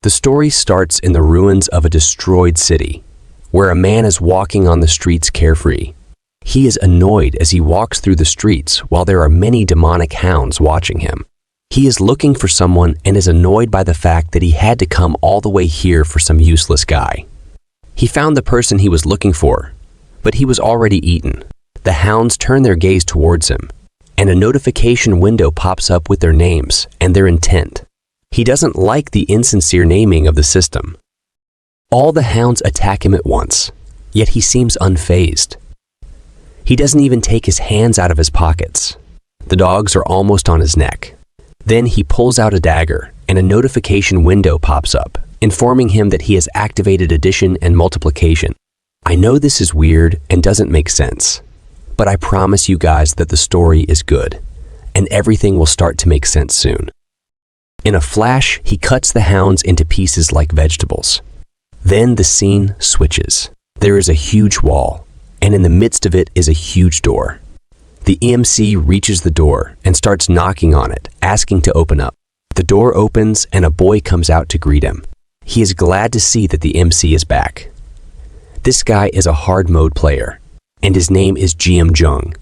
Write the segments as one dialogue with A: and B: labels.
A: The story starts in the ruins of a destroyed city, where a man is walking on the streets carefree. He is annoyed as he walks through the streets while there are many demonic hounds watching him. He is looking for someone and is annoyed by the fact that he had to come all the way here for some useless guy. He found the person he was looking for, but he was already eaten. The hounds turn their gaze towards him, and a notification window pops up with their names and their intent. He doesn't like the insincere naming of the system. All the hounds attack him at once, yet he seems unfazed. He doesn't even take his hands out of his pockets. The dogs are almost on his neck. Then he pulls out a dagger, and a notification window pops up, informing him that he has activated addition and multiplication. I know this is weird and doesn't make sense, but I promise you guys that the story is good, and everything will start to make sense soon. In a flash, he cuts the hounds into pieces like vegetables. Then the scene switches. There is a huge wall, and in the midst of it is a huge door. The EMC reaches the door and starts knocking on it, asking to open up. The door opens and a boy comes out to greet him. He is glad to see that the MC is back. This guy is a hard mode player, and his name is GM Jung.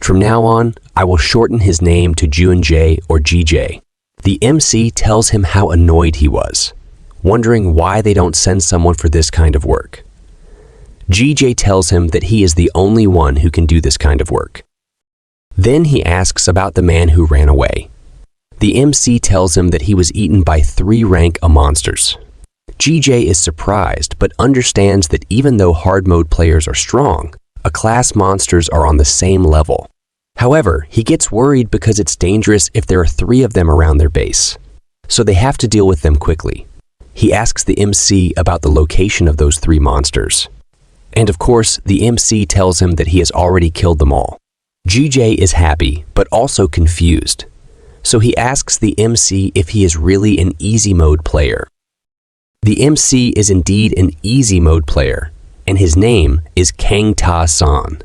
A: From now on, I will shorten his name to Junjae or GJ. The MC tells him how annoyed he was, wondering why they don't send someone for this kind of work. GJ tells him that he is the only one who can do this kind of work. Then he asks about the man who ran away. The MC tells him that he was eaten by 3 rank A monsters. GJ is surprised but understands that even though hard mode players are strong, A class monsters are on the same level. However, he gets worried because it's dangerous if there are 3 of them around their base, so they have to deal with them quickly. He asks the MC about the location of those 3 monsters. And of course, the MC tells him that he has already killed them all. GJ is happy, but also confused. So he asks the MC if he is really an easy mode player. The MC is indeed an easy mode player, and his name is Kang Ta-san.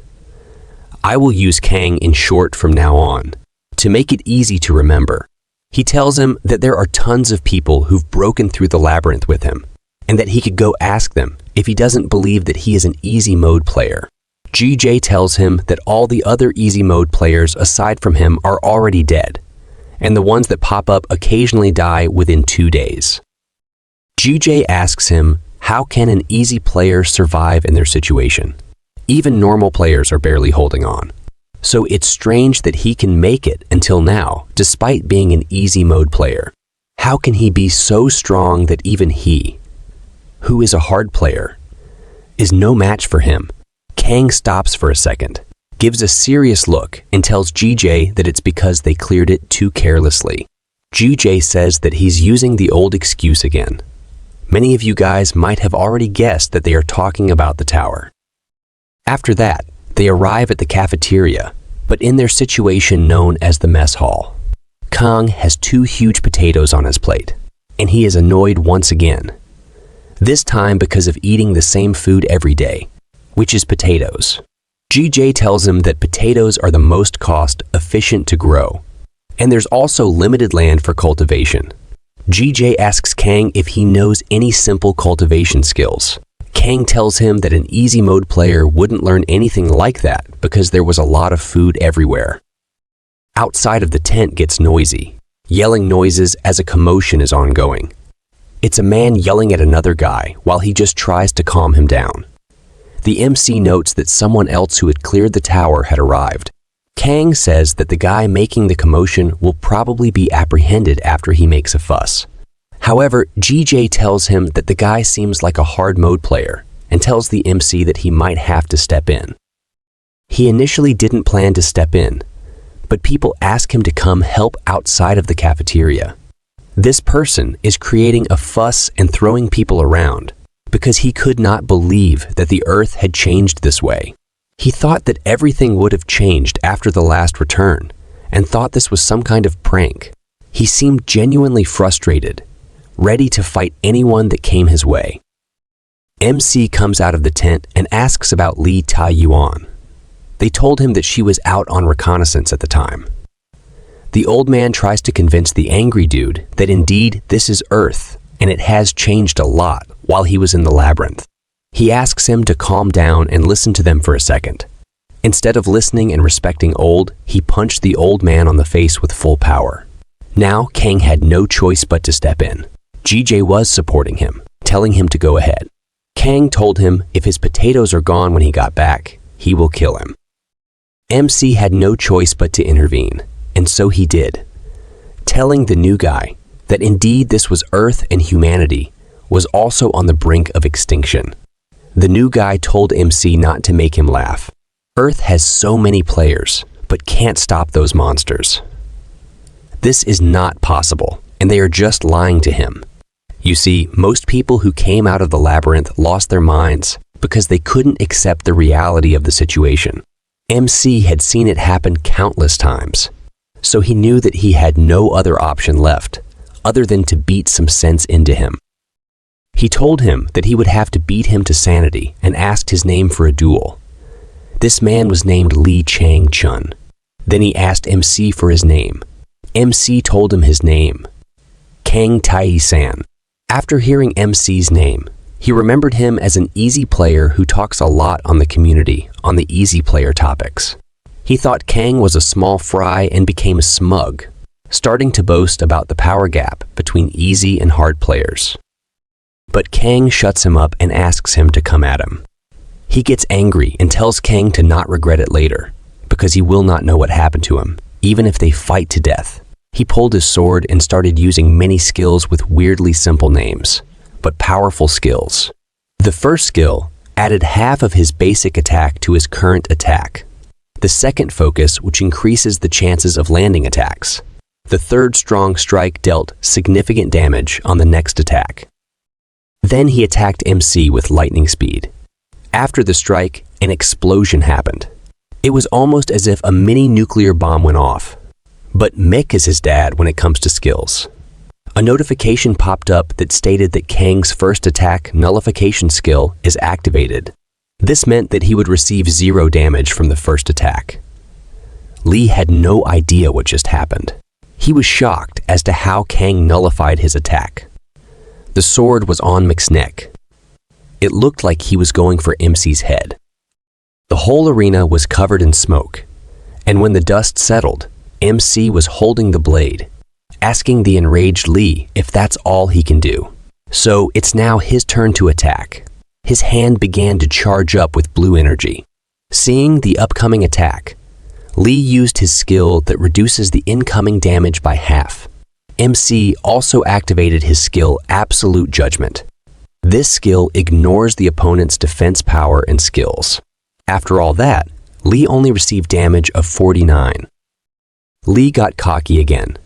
A: I will use Kang in short from now on, to make it easy to remember. He tells him that there are tons of people who've broken through the labyrinth with him, and that he could go ask them if he doesn't believe that he is an easy mode player. GJ tells him that all the other easy mode players aside from him are already dead, and the ones that pop up occasionally die within 2 days. GJ asks him, how can an easy player survive in their situation? Even normal players are barely holding on. So it's strange that he can make it until now, despite being an easy mode player. How can he be so strong that even he, who is a hard player, is no match for him? Kang stops for a second, gives a serious look, and tells GJ that it's because they cleared it too carelessly. GJ says that he's using the old excuse again. Many of you guys might have already guessed that they are talking about the tower. After that, they arrive at the cafeteria, but in their situation known as the mess hall. Kang has 2 huge potatoes on his plate, and he is annoyed once again. This time because of eating the same food every day, which is potatoes. GJ tells him that potatoes are the most cost-efficient to grow, and there's also limited land for cultivation. GJ asks Kang if he knows any simple cultivation skills. Kang tells him that an easy mode player wouldn't learn anything like that because there was a lot of food everywhere. Outside of the tent gets noisy, yelling noises as a commotion is ongoing. It's a man yelling at another guy while he just tries to calm him down. The MC notes that someone else who had cleared the tower had arrived. Kang says that the guy making the commotion will probably be apprehended after he makes a fuss. However, GJ tells him that the guy seems like a hard mode player and tells the MC that he might have to step in. He initially didn't plan to step in, but people ask him to come help outside of the cafeteria. This person is creating a fuss and throwing people around because he could not believe that the Earth had changed this way. He thought that everything would have changed after the last return and thought this was some kind of prank. He seemed genuinely frustrated, ready to fight anyone that came his way. MC comes out of the tent and asks about Lee Tai-yuan. They told him that she was out on reconnaissance at the time. The old man tries to convince the angry dude that indeed this is Earth and it has changed a lot while he was in the labyrinth. He asks him to calm down and listen to them for a second. Instead of listening and respecting Old, he punched the old man on the face with full power. Now, Kang had no choice but to step in. GJ was supporting him, telling him to go ahead. Kang told him if his potatoes are gone when he got back, he will kill him. MC had no choice but to intervene, and so he did, telling the new guy that indeed this was Earth and humanity was also on the brink of extinction. The new guy told MC not to make him laugh. Earth has so many players, but can't stop those monsters. This is not possible, and they are just lying to him. You see, most people who came out of the labyrinth lost their minds because they couldn't accept the reality of the situation. MC had seen it happen countless times, so he knew that he had no other option left other than to beat some sense into him. He told him that he would have to beat him to sanity and asked his name for a duel. This man was named Lee Chang-chun. Then he asked MC for his name. MC told him his name, Kang Tai-san. After hearing MC's name, he remembered him as an easy player who talks a lot on the community on the easy player topics. He thought Kang was a small fry and became smug, starting to boast about the power gap between easy and hard players. But Kang shuts him up and asks him to come at him. He gets angry and tells Kang to not regret it later, because he will not know what happened to him, even if they fight to death. He pulled his sword and started using many skills with weirdly simple names, but powerful skills. The first skill added half of his basic attack to his current attack. The second focus, which increases the chances of landing attacks. The third strong strike dealt significant damage on the next attack. Then he attacked MC with lightning speed. After the strike, an explosion happened. It was almost as if a mini nuclear bomb went off. But Mick is his dad when it comes to skills. A notification popped up that stated that Kang's first attack nullification skill is activated. This meant that he would receive 0 damage from the first attack. Lee had no idea what just happened. He was shocked as to how Kang nullified his attack. The sword was on Mick's neck. It looked like he was going for MC's head. The whole arena was covered in smoke, and when the dust settled, MC was holding the blade, asking the enraged Lee if that's all he can do. So it's now his turn to attack. His hand began to charge up with blue energy. Seeing the upcoming attack, Lee used his skill that reduces the incoming damage by half. MC also activated his skill Absolute Judgment. This skill ignores the opponent's defense power and skills. After all that, Lee only received damage of 49. Lee got cocky again,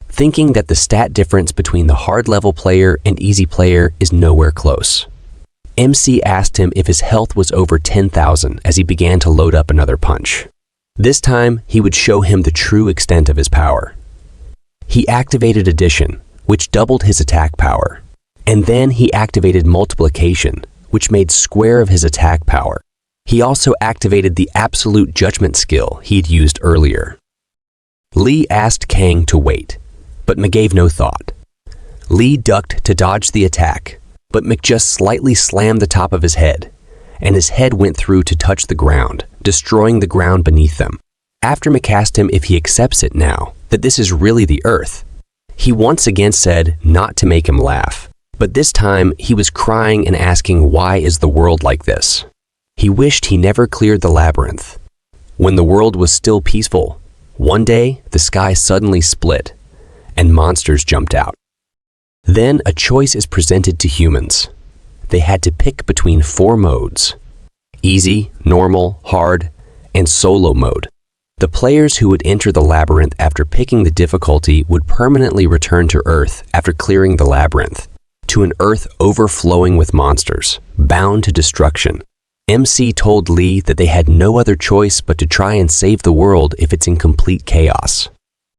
A: thinking that the stat difference between the hard level player and easy player is nowhere close. MC asked him if his health was over 10,000 as he began to load up another punch. This time, he would show him the true extent of his power. He activated Addition, which doubled his attack power, and then he activated Multiplication, which made square of his attack power. He also activated the Absolute Judgment skill he'd used earlier. Lee asked Kang to wait, but Mick gave no thought. Lee ducked to dodge the attack, but Mick just slightly slammed the top of his head, and his head went through to touch the ground, destroying the ground beneath them. After Mick asked him if he accepts it now, that this is really the Earth, he once again said not to make him laugh, but this time he was crying and asking why is the world like this. He wished he never cleared the labyrinth. When the world was still peaceful, one day the sky suddenly split, and monsters jumped out. Then a choice is presented to humans. They had to pick between 4 modes: easy, normal, hard, and solo mode. The players who would enter the labyrinth after picking the difficulty would permanently return to Earth after clearing the labyrinth, to an Earth overflowing with monsters, bound to destruction. MC told Lee that they had no other choice but to try and save the world if it's in complete chaos.